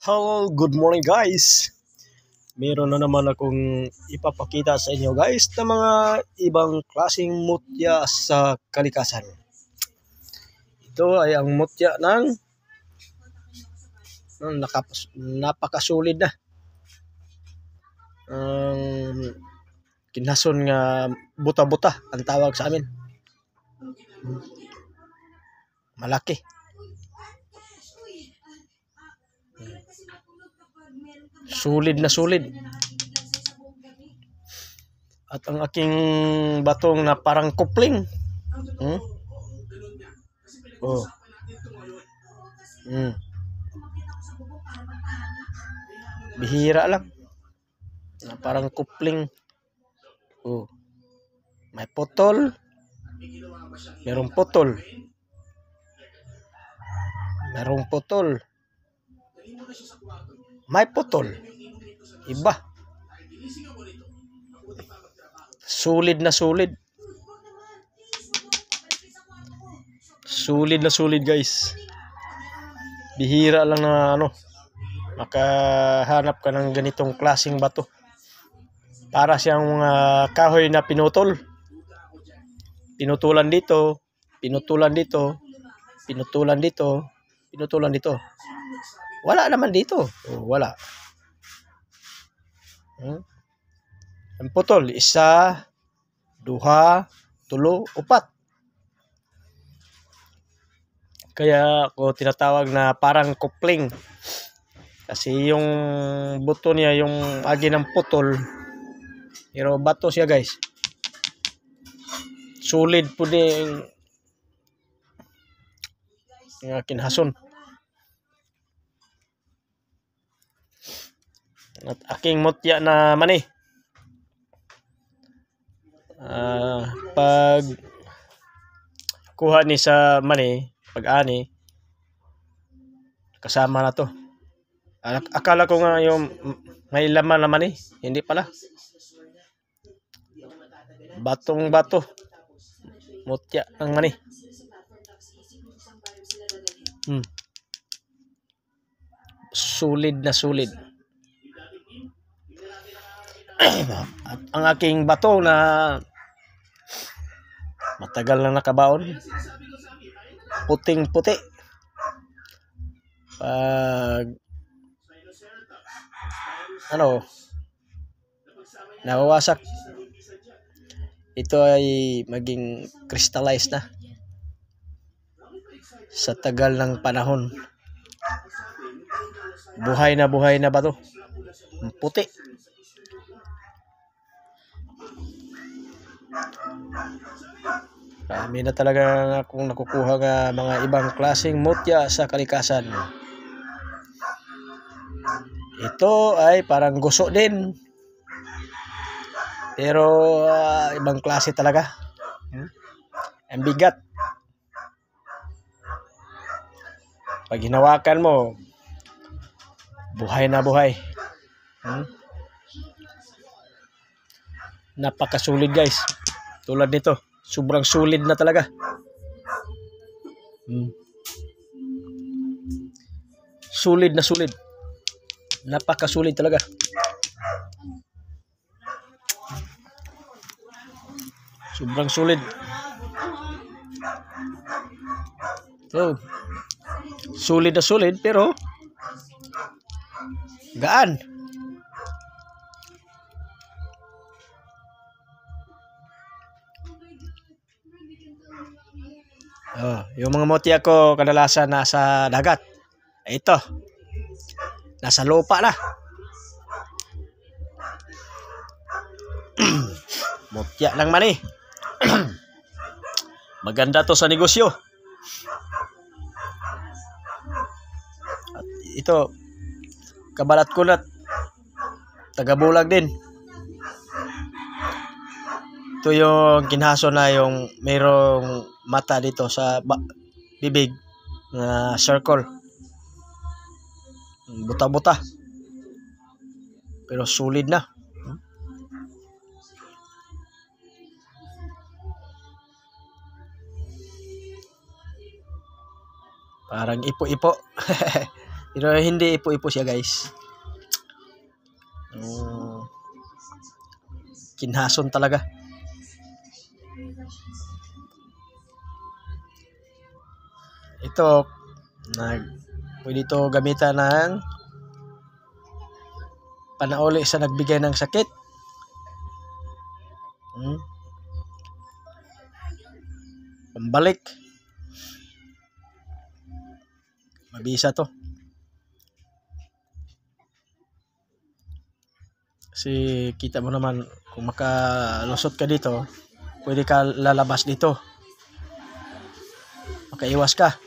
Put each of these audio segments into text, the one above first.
Hello, good morning guys. Meron na naman akong ipapakita sa inyo guys na mga ibang klaseng mutya sa kalikasan. Ito ay ang mutya ng napakasulit na. Ang kinhason nga buta-buta ang tawag sa amin. Malaki. Sulid na sulid. At ang aking batong na parang kupling. Oh. Bihira lang. Na parang kupling. Oh. May putol. Merong putol. Merong putol. May putol. Iba. Sulid na sulid. Sulid na sulid guys. Bihira lang na makahanap ka ng ganitong klaseng bato. Para siyang kahoy na pinutol. Pinutulan dito, pinutulan dito, pinutulan dito, pinutulan dito. Wala naman dito. Oh, wala. Ang putol, 1, 2, 3, 4. Kaya ako tinatawag na parang kupling. Kasi yung buto niya, yung agi ng putol. Pero bato siya guys. Solid po din yung kinhason. At aking mutya na mani. Pag kuha ni sa mani, pag ani, kasama na to. Akala ko nga yung may laman naman hindi pala. Batong bato. Mutya ng mani. Sulid na sulid. At ang aking bato na matagal na nakabaon, puting puti. Pag nawawasak, ito ay maging crystallized na sa tagal ng panahon. Buhay na bato. Puti. Marami na talaga akong nakukuha nga mga ibang klaseng mutya sa kalikasan. Ito ay parang guso din. Pero ibang klase talaga. Ang bigat. Pag hinawakan mo, buhay na buhay. Napakasulit guys. Tulad nito, sobrang sulit na talaga. Sulit na sulit. Napakasulit talaga. Sobrang sulit. So, sulit na sulit pero gaan. Yung mga mutya ko kadalasan nasa dagat. Ito. Nasa lupa na. Mutya lang mani. Maganda to sa negosyo. At ito, kabalat kunat. Tagabulag din. Ito yung kinhaso na yung mayroong mata dito sa bibig na circle. Buta-buta. Pero solid na. Parang ipo-ipo. Pero hindi ipo-ipo siya guys. Kinhason talaga. Ito, pwede ito gamitan ng panauli sa nagbigay ng sakit. Pambalik. Mabisa to. Kasi kita mo naman, kung makalusot ka dito, pwede ka lalabas dito. Makaiwas ka.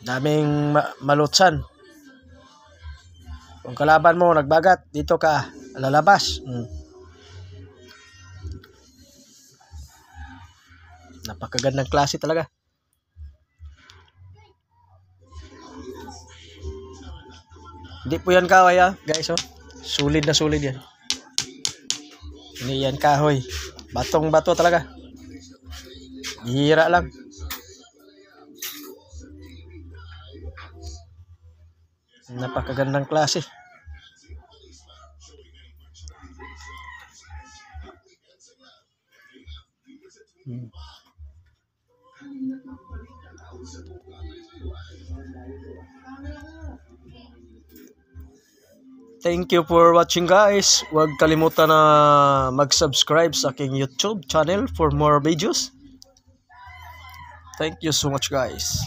Daming malutsan. Kung kalaban mo nagbagat, dito ka lalabas. Napakagandang klase talaga. Hindi po yan kahoy guys. Sulit na sulit yan. Hindi yan kahoy. Batong bato talaga. Hira lang. Napakagandang klase. Thank you for watching guys. Huwag kalimutan na mag-subscribe sa aking YouTube channel for more videos. Thank you so much guys.